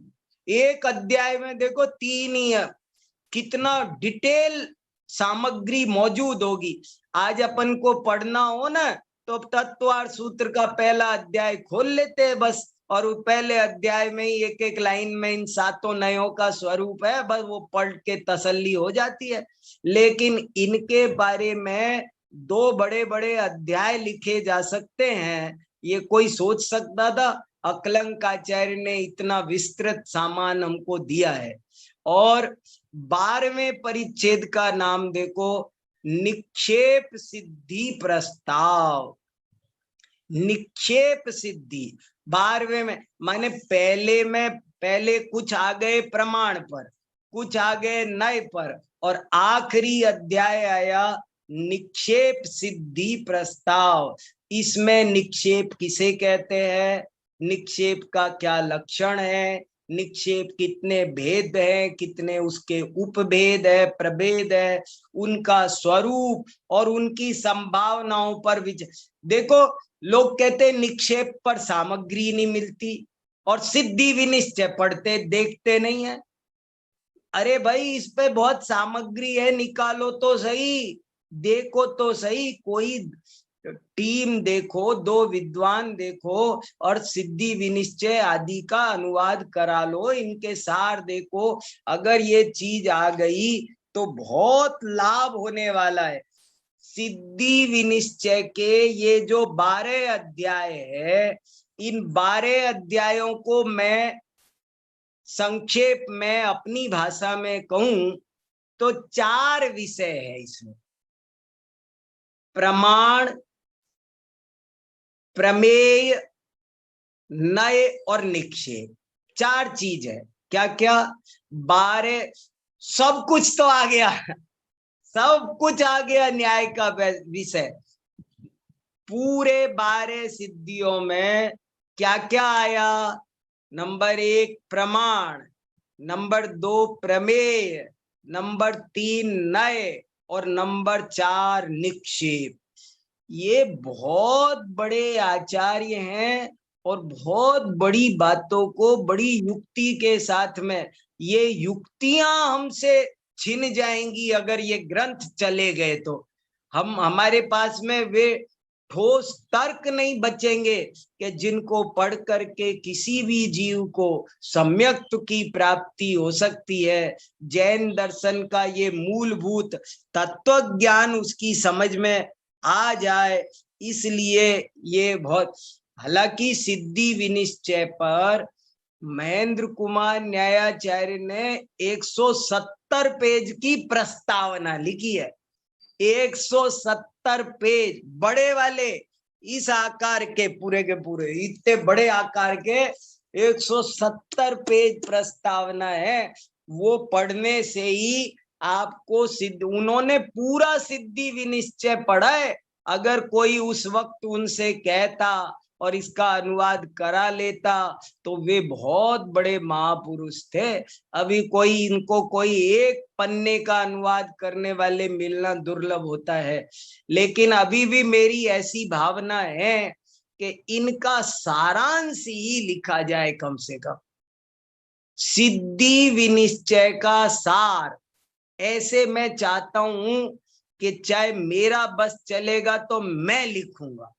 एक अध्याय में देखो 3 ही है। कितना डिटेल सामग्री मौजूद होगी। आज अपन को पढ़ना हो ना तो तत्वार्थ सूत्र का पहला अध्याय खोल लेते हैं बस, और वो पहले अध्याय में ही एक एक लाइन में इन 7 नयों का स्वरूप है, बस वो पढ़ के तसल्ली हो जाती है। लेकिन इनके बारे में 2 बड़े बड़े अध्याय लिखे जा सकते हैं, ये कोई सोच सकता था? अकलंकाचार्य ने इतना विस्तृत सामान हमको दिया है। और 12वें परिच्छेद का नाम देखो, निक्षेप सिद्धि प्रस्ताव। निक्षेप सिद्धि 12वें में, माने पहले कुछ आ गए प्रमाण पर, कुछ आ गए नय पर, और आखिरी अध्याय आया निक्षेप सिद्धि प्रस्ताव। इसमें निक्षेप किसे कहते हैं, निक्षेप का क्या लक्षण है, निक्षेप कितने भेद हैं, कितने उसके उपभेद है, प्रभेद है, उनका स्वरूप और उनकी संभावनाओं पर विचार। देखो लोग कहते हैं निक्षेप पर सामग्री नहीं मिलती, और सिद्धि विनिश्चय पढ़ते देखते नहीं है। अरे भाई इस पे बहुत सामग्री है, निकालो तो सही, देखो तो सही, कोई टीम देखो, 2 विद्वान देखो और सिद्धि विनिश्चय आदि का अनुवाद करा लो, इनके सार देखो। अगर ये चीज आ गई तो बहुत लाभ होने वाला है। सिद्धि विनिश्चय के ये जो 12 अध्याय है, इन 12 अध्यायों को मैं संक्षेप में अपनी भाषा में कहूं तो 4 विषय है इसमें। प्रमाण, प्रमेय, नय और निक्षेप, 4 चीज है। क्या क्या? 12, सब कुछ तो आ गया, सब कुछ आ गया न्याय का विषय। पूरे 12 सिद्धियों में क्या क्या आया? नंबर 1 प्रमाण, नंबर 2 प्रमेय, नंबर 3 नय और नंबर 4 निक्षेप। ये बहुत बड़े आचार्य हैं और बहुत बड़ी बातों को बड़ी युक्ति के साथ में, ये युक्तियां हमसे छिन जाएंगी अगर ये ग्रंथ चले गए तो। हमारे पास में वे ठोस तर्क नहीं बचेंगे कि जिनको पढ़ करके किसी भी जीव को सम्यक्त की प्राप्ति हो सकती है। जैन दर्शन का ये मूलभूत तत्व ज्ञान उसकी समझ में आ जाए, इसलिए ये बहुत। हालांकि सिद्धि विनिश्चय पर महेंद्र कुमार न्यायाचार्य ने 170 पेज की प्रस्तावना लिखी है। 170 पेज बड़े वाले, इस आकार के पूरे इतने बड़े आकार के 170 पेज प्रस्तावना है। वो पढ़ने से ही आपको सिद्ध, उन्होंने पूरा सिद्धि विनिश्चय पढ़ा है। अगर कोई उस वक्त उनसे कहता और इसका अनुवाद करा लेता तो वे बहुत बड़े महापुरुष थे। अभी इनको कोई एक पन्ने का अनुवाद करने वाले मिलना दुर्लभ होता है। लेकिन अभी भी मेरी ऐसी भावना है कि इनका सारांश ही लिखा जाए कम से कम। सिद्धि विनिश्चय का सार ऐसे मैं चाहता हूं कि चाहे मेरा बस चलेगा तो मैं लिखूंगा।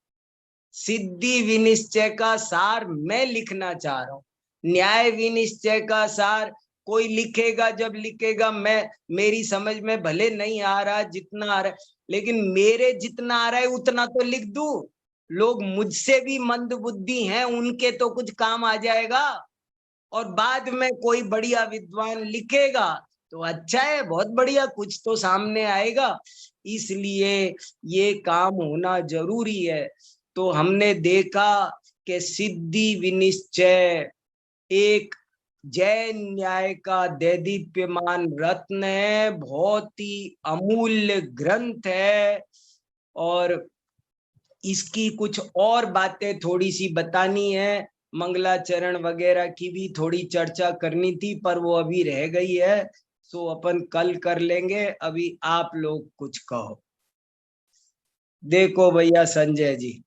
सिद्धि विनिश्चय का सार मैं लिखना चाह रहा हूं। न्याय विनिश्चय का सार कोई लिखेगा, जब लिखेगा मेरी समझ में भले नहीं आ रहा जितना आ रहा है, लेकिन मेरे जितना आ रहा है उतना तो लिख दूं। लोग मुझसे भी मंद बुद्धि हैं, उनके तो कुछ काम आ जाएगा। और बाद में कोई बढ़िया विद्वान लिखेगा तो अच्छा है, बहुत बढ़िया, कुछ तो सामने आएगा। इसलिए ये काम होना जरूरी है। तो हमने देखा कि सिद्धि विनिश्चय एक जैन न्याय का दैदीप्यमान रत्न है, बहुत ही अमूल्य ग्रंथ है। और इसकी कुछ और बातें थोड़ी सी बतानी है, मंगलाचरण वगैरह की भी थोड़ी चर्चा करनी थी, पर वो अभी रह गई है, तो अपन कल कर लेंगे। अभी आप लोग कुछ कहो। देखो भैया संजय जी,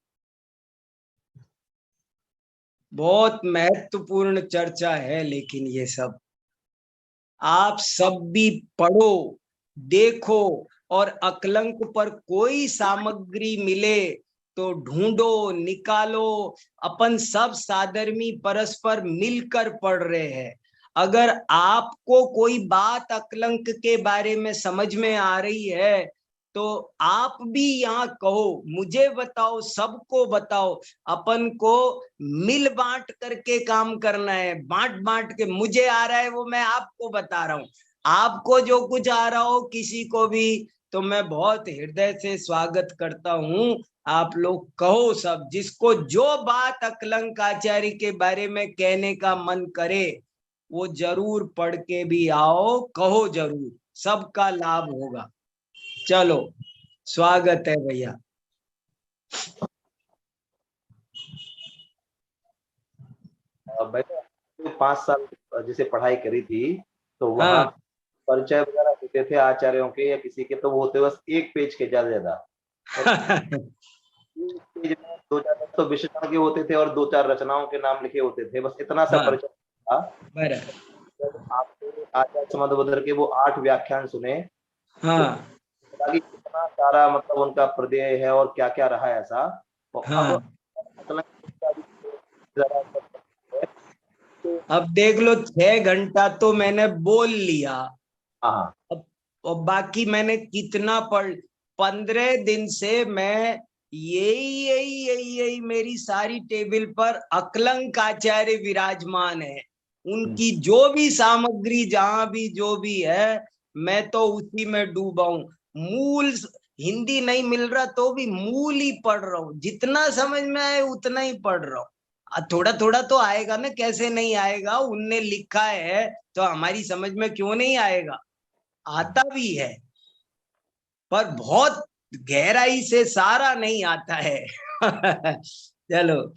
बहुत महत्वपूर्ण चर्चा है, लेकिन ये सब आप सब भी पढ़ो, देखो, और अकलंक पर कोई सामग्री मिले तो ढूंढो, निकालो। अपन सब साधर्मी परस्पर मिलकर पढ़ रहे हैं। अगर आपको कोई बात अकलंक के बारे में समझ में आ रही है तो आप भी यहाँ कहो, मुझे बताओ, सबको बताओ। अपन को मिल बांट करके काम करना है, बांट बांट के। मुझे आ रहा है वो मैं आपको बता रहा हूँ, आपको जो कुछ आ रहा हो किसी को भी, तो मैं बहुत हृदय से स्वागत करता हूँ। आप लोग कहो सब, जिसको जो बात अकलंक आचार्य के बारे में कहने का मन करे वो जरूर पढ़ के भी आओ, कहो जरूर, सबका लाभ होगा। चलो, स्वागत है भैया। भैया 5 साल जैसे पढ़ाई करी थी तो वहाँ हाँ। परिचय वगैरह होते थे आचार्यों के या किसी के, तो वो होते बस एक पेज के ज्यादा पेज में 2-4 तो विशेषण के होते थे और 2-4 रचनाओं के नाम लिखे होते थे, बस इतना सा परिचय था। आपने आचार्य समदभद्र के वो 8 व्याख्यान सुने। हाँ। तो कितना सारा मतलब उनका प्रदेय है और क्या क्या रहा है ऐसा। हाँ। अब देख लो, 6 घंटा तो मैंने बोल लिया। अब और बाकी मैंने कितना पढ़, 15 दिन से मैं यही मेरी सारी टेबल पर अकलंक आचार्य विराजमान है। उनकी जो भी सामग्री जहां भी जो भी है, मैं तो उसी में डूबा हूं। मूल हिंदी नहीं मिल रहा तो भी मूल ही पढ़ रहा हूँ, जितना समझ में आए उतना ही पढ़ रहा हूँ। थोड़ा थोड़ा तो आएगा ना, कैसे नहीं आएगा? उनने लिखा है तो हमारी समझ में क्यों नहीं आएगा? आता भी है, पर बहुत गहराई से सारा नहीं आता है। चलो,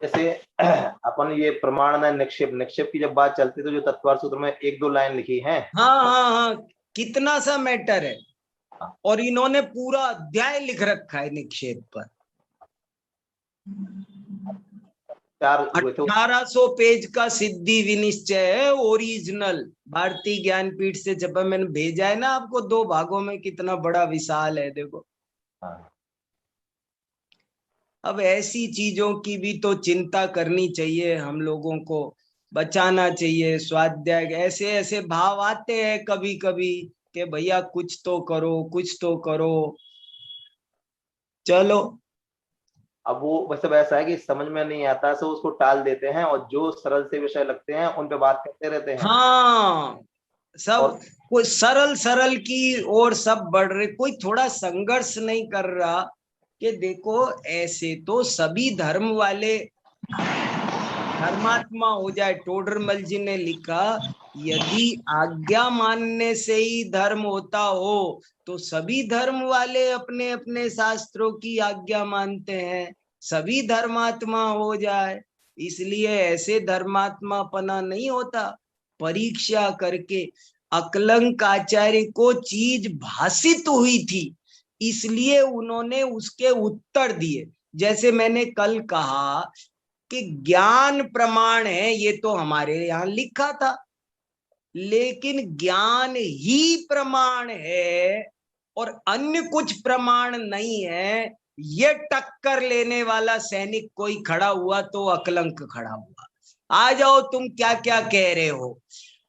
जैसे अपन ये प्रमाण निक्षेप की जब बात चलती तो जो तत्वार्थ सूत्र में 1-2 लाइन लिखी है। हाँ, कितना सा मैटर है। और इन्होंने पूरा अध्याय लिख रखा है निक्षेप पर। 1800 पेज का सिद्धि विनिश्चय है, ओरिजिनल भारतीय ज्ञानपीठ से छपा। मैंने भेजा है ना आपको 2 भागों में, कितना बड़ा विशाल है देखो। अब ऐसी चीजों की भी तो चिंता करनी चाहिए, हम लोगों को बचाना चाहिए। स्वाध्याय ऐसे ऐसे भाव आते हैं कभी कभी कि भैया कुछ तो करो, कुछ तो करो। चलो, अब वो मतलब ऐसा है कि समझ में नहीं आता तो उसको टाल देते हैं, और जो सरल से विषय लगते हैं उन पे बात करते रहते हैं। हाँ, सब कोई सरल सरल की ओर सब बढ़ रहे, कोई थोड़ा संघर्ष नहीं कर रहा कि देखो ऐसे तो सभी धर्म वाले धर्मात्मा हो जाए। टोडरमल जी ने लिखा, यदि आज्ञा मानने से ही धर्म होता हो तो सभी धर्म वाले अपने अपने शास्त्रों की आज्ञा मानते हैं, सभी धर्मात्मा हो जाए। इसलिए ऐसे धर्मात्मापना नहीं होता। परीक्षा करके अकलंक आचार्य को चीज भाषित हुई थी, इसलिए उन्होंने उसके उत्तर दिए। जैसे मैंने कल कहा कि ज्ञान प्रमाण है, ये तो हमारे यहाँ लिखा था, लेकिन ज्ञान ही प्रमाण है और अन्य कुछ प्रमाण नहीं है, ये टक्कर लेने वाला सैनिक कोई खड़ा हुआ तो अकलंक खड़ा हुआ। आ जाओ तुम क्या क्या कह रहे हो।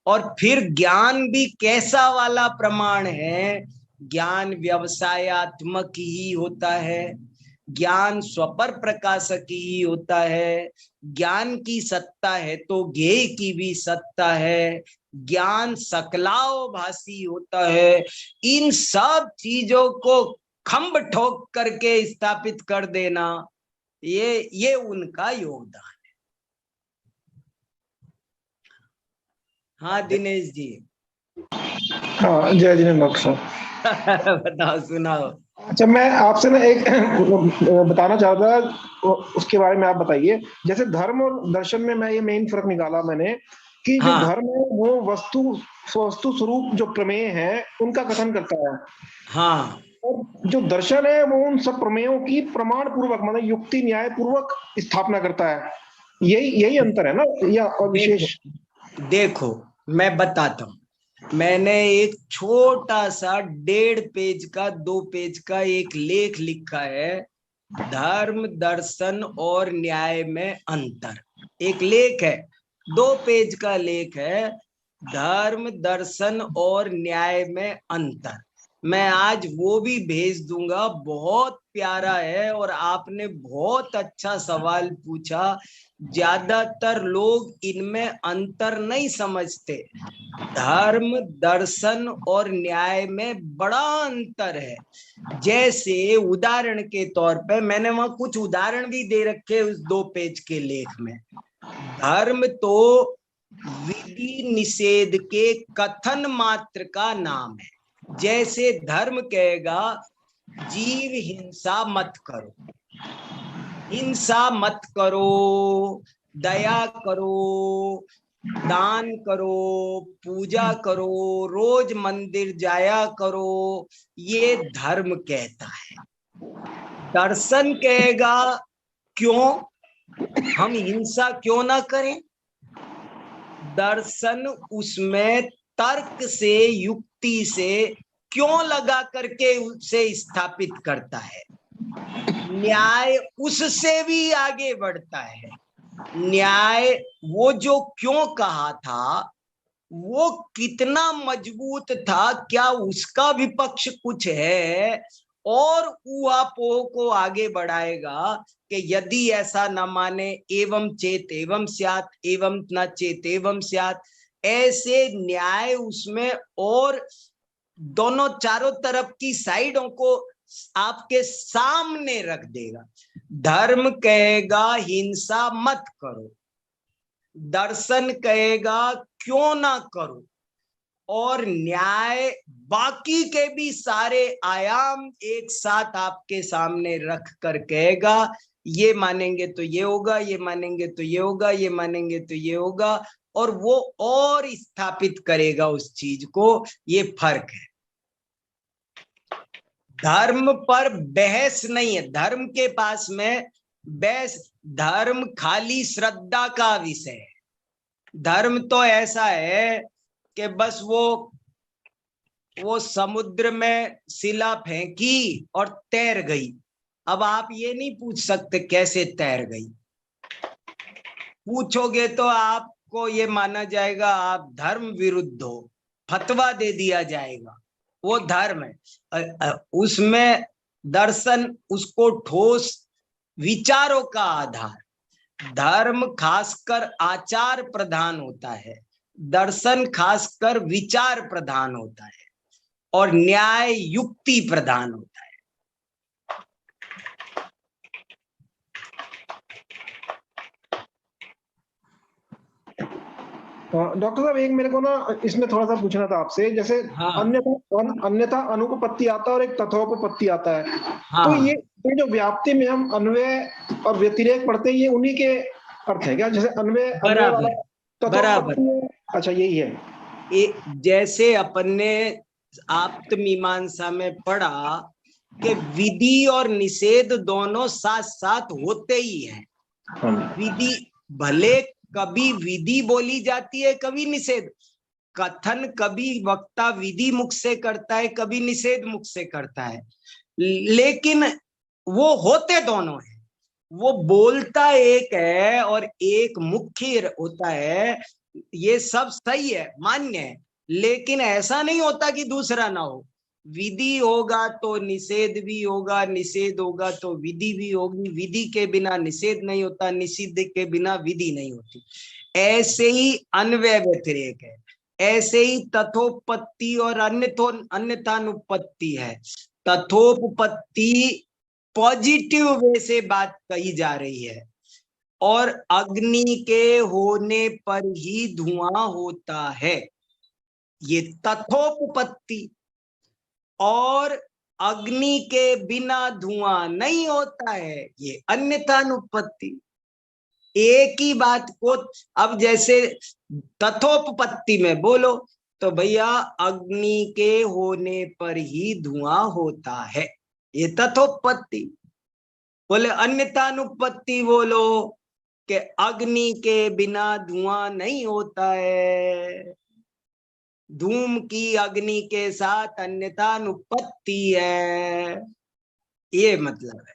और फिर ज्ञान भी कैसा वाला प्रमाण है? ज्ञान व्यवसायात्मक ही होता है, ज्ञान स्वपर प्रकाशक ही होता है, ज्ञान की सत्ता है तो ज्ञेय की भी सत्ता है, ज्ञान सकलाओभाषी होता है। इन सब चीजों को खंभ ठोक करके स्थापित कर देना, ये उनका योगदान है। हाँ दिनेश जी। हाँ, जय जिनेन्द्र डॉक्टर साहब। बताओ, सुनाओ। अच्छा, मैं आपसे ना एक बताना चाहता था, उसके बारे में आप बताइए। जैसे धर्म और दर्शन में मैं ये मेन फर्क निकाला मैंने कि जो धर्म है वो वस्तु स्वरूप जो प्रमेय है उनका कथन करता है। हाँ, और जो दर्शन है वो उन सब प्रमेयों की प्रमाण पूर्वक, मतलब युक्ति न्याय पूर्वक स्थापना करता है। यही अंतर है ना, या और विशेष? देखो मैं बताता हूँ। मैंने एक छोटा सा 1.5 पेज का 2 पेज का एक लेख लिखा है, धर्म दर्शन और न्याय में अंतर। एक लेख है, 2 पेज का लेख है, धर्म दर्शन और न्याय में अंतर। मैं आज वो भी भेज दूंगा, बहुत प्यारा है। और आपने बहुत अच्छा सवाल पूछा। ज्यादातर लोग इनमें अंतर नहीं समझते। धर्म दर्शन और न्याय में बड़ा अंतर है। जैसे उदाहरण के तौर पे मैंने वहां कुछ उदाहरण भी दे रखे उस 2 पेज के लेख में। धर्म तो विधि निषेध के कथन मात्र का नाम है। जैसे धर्म कहेगा जीव हिंसा मत करो, हिंसा मत करो, दया करो, दान करो, पूजा करो, रोज मंदिर जाया करो, ये धर्म कहता है। दर्शन कहेगा क्यों हम हिंसा क्यों ना करें। दर्शन उसमें तर्क से, युक्ति से क्यों लगा करके उसे स्थापित करता है। न्याय उससे भी आगे बढ़ता है। न्याय वो जो क्यों कहा था वो कितना मजबूत था, क्या उसका विपक्ष कुछ है, और ऊहापोह को आगे बढ़ाएगा कि यदि ऐसा न माने एवं चेत एवं स्यात्, एवं न चेत एवं स्यात्। ऐसे न्याय उसमें और दोनों चारों तरफ की साइडों को आपके सामने रख देगा। धर्म कहेगा हिंसा मत करो, दर्शन कहेगा क्यों ना करो, और न्याय बाकी के भी सारे आयाम एक साथ आपके सामने रख कर कहेगा ये मानेंगे तो ये होगा, ये मानेंगे तो ये होगा, ये मानेंगे तो ये होगा, और वो और स्थापित करेगा उस चीज को। ये फर्क है। धर्म पर बहस नहीं है, धर्म के पास में बहस, धर्म खाली श्रद्धा का विषय है। धर्म तो ऐसा है कि बस वो समुद्र में शिला फेंकी और तैर गई। अब आप ये नहीं पूछ सकते कैसे तैर गई, पूछोगे तो आपको ये माना जाएगा आप धर्म विरुद्ध हो, फतवा दे दिया जाएगा। वो धर्म है, उसमें दर्शन उसको ठोस विचारों का आधार। धर्म खासकर आचार प्रधान होता है, दर्शन खासकर विचार प्रधान होता है, और न्याय युक्ति प्रधान होता है। डॉक्टर साहब, एक मेरे को ना इसमें थोड़ा सा पूछना था आपसे, जैसे हाँ। अन्यथा अनुपपत्ति आता है और एक तथोपपत्ति आता है। हाँ। तो ये जो व्याप्ति में हम अन्वय और व्यतिरेक पढ़ते हैं, ये उन्हीं के अर्थ है क्या? जैसे अन्वय बराबर। अच्छा, यही है। जैसे अपन ने आप्तमीमांसा में पढ़ा कि विधि और निषेध दोनों साथ साथ होते ही हैं। विधि भले कभी विधि बोली जाती है, कभी निषेध। कथन कभी वक्ता विधि मुख से करता है, कभी निषेध मुख से करता है, लेकिन वो होते दोनों हैं। वो बोलता एक है और एक मुख्य होता है, ये सब सही है, मान्य है, लेकिन ऐसा नहीं होता कि दूसरा ना हो। विधि होगा तो निषेध भी होगा, निषेध होगा तो विधि भी होगी, विधि के बिना निषेध नहीं होता, निषेध के बिना विधि नहीं होती। ऐसे ही अन्वय व्यतिरेक है, ऐसे ही तथोपपत्ति और अन्यथानुपपत्ति है। तथोपपत्ति पॉजिटिव वे से बात कही जा रही है, और अग्नि के होने पर ही धुआं होता है, ये तथोपपत्ति। और अग्नि के बिना धुआं नहीं होता है, ये अन्यथानुपपत्ति। एक ही बात को अब जैसे तथोपपत्ति में बोलो तो भैया अग्नि के होने पर ही धुआं होता है, ये तथोपपत्ति। बोले अन्यथानुपपत्ति बोलो कि अग्नि के बिना धुआं नहीं होता है, धूम की अग्नि के साथ अन्यथानुपपत्ति है, ये मतलब है।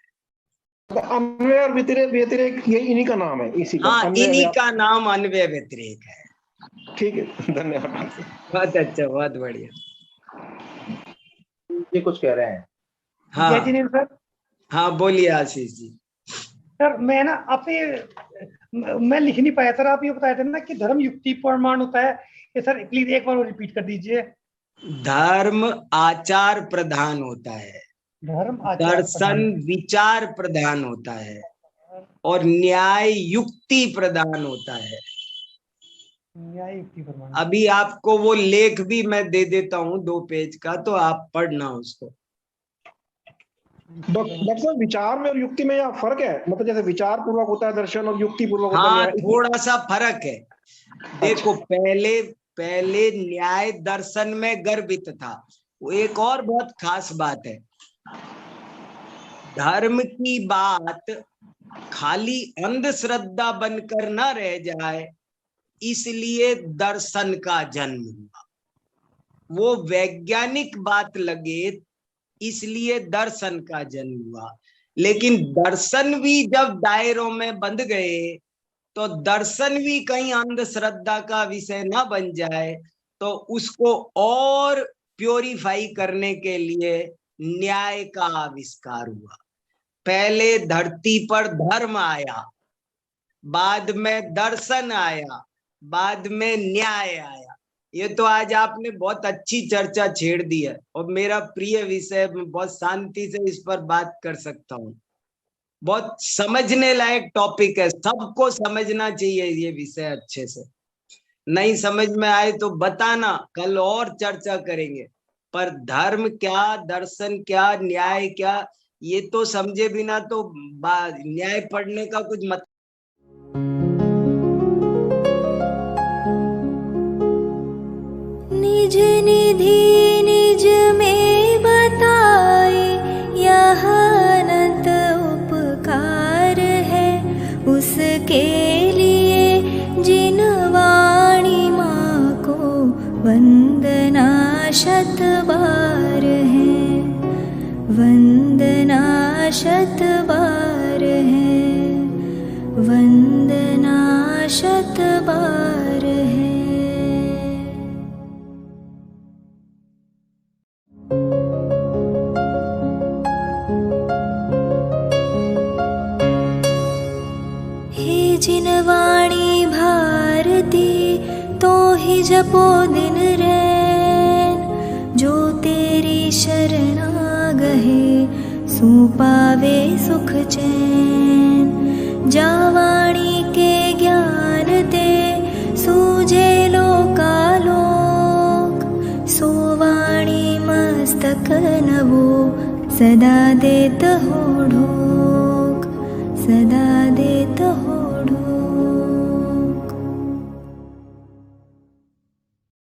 अन्वय और व्यतिरेक ये इन्हीं का नाम है, इसी का। हाँ, इन्हीं का नाम अन्वय व्यतिरेक है। ठीक है, धन्यवाद। बहुत अच्छा, बहुत बढ़िया। ये कुछ कह रहे हैं। हाँ जय जिनेन्द्र सर। हाँ, बोलिए आशीष जी। सर मैं ना आपसे मैं लिख नहीं पाया सर, आप ये बताए थे ना कि धर्म युक्ति प्रमाण होता है, ये सर प्लीज एक बार रिपीट कर दीजिए। धर्म आचार प्रधान होता है, धर्म दर्शन विचार प्रधान होता है, और न्याय युक्ति प्रधान होता है। न्याय युक्ति प्रमाण। अभी आपको वो लेख भी मैं दे देता हूँ 2 पेज का, तो आप पढ़ना उसको। डॉक्टर, विचार में और युक्ति में यह फर्क है? मतलब जैसे विचार पूर्वक होता है दर्शन और युक्ति पूर्वक होता है। हाँ, थोड़ा सा फर्क है। देखो, पहले न्याय दर्शन में गर्भित था। वो एक और बहुत खास बात है, धर्म की बात खाली अंधश्रद्धा बनकर न रह जाए, इसलिए दर्शन का जन्म हुआ। वो वैज्ञानिक बात लगे, इसलिए दर्शन का जन्म हुआ। लेकिन दर्शन भी जब दायरों में बंध गए, तो दर्शन भी कहीं अंधश्रद्धा का विषय ना बन जाए, तो उसको और प्योरीफाई करने के लिए न्याय का आविष्कार हुआ। पहले धरती पर धर्म आया, बाद में दर्शन आया, बाद में न्याय आया। ये तो आज आपने बहुत अच्छी चर्चा छेड़ दी है, और मेरा प्रिय विषय, मैं बहुत शांति से इस पर बात कर सकता हूँ। बहुत समझने लायक टॉपिक है, सबको समझना चाहिए ये विषय अच्छे से। नहीं समझ में आए तो बताना, कल और चर्चा करेंगे। पर धर्म क्या, दर्शन क्या, न्याय क्या, ये तो समझे बिना तो न्याय पढ़ने का कुछ मतलब। निज निधि निज में बताए, शत बार है, वंदना शत बार है। हे जिनवाणी भारती तो ही जपो दिन रैन, जो तेरी शरणा गहे सो पावे सुख चैन। जावाणी के ज्ञान ते सूझे लोकालोक, सोवाणी मस्तक नवो सदा देत हो ढोक, सदा देत हो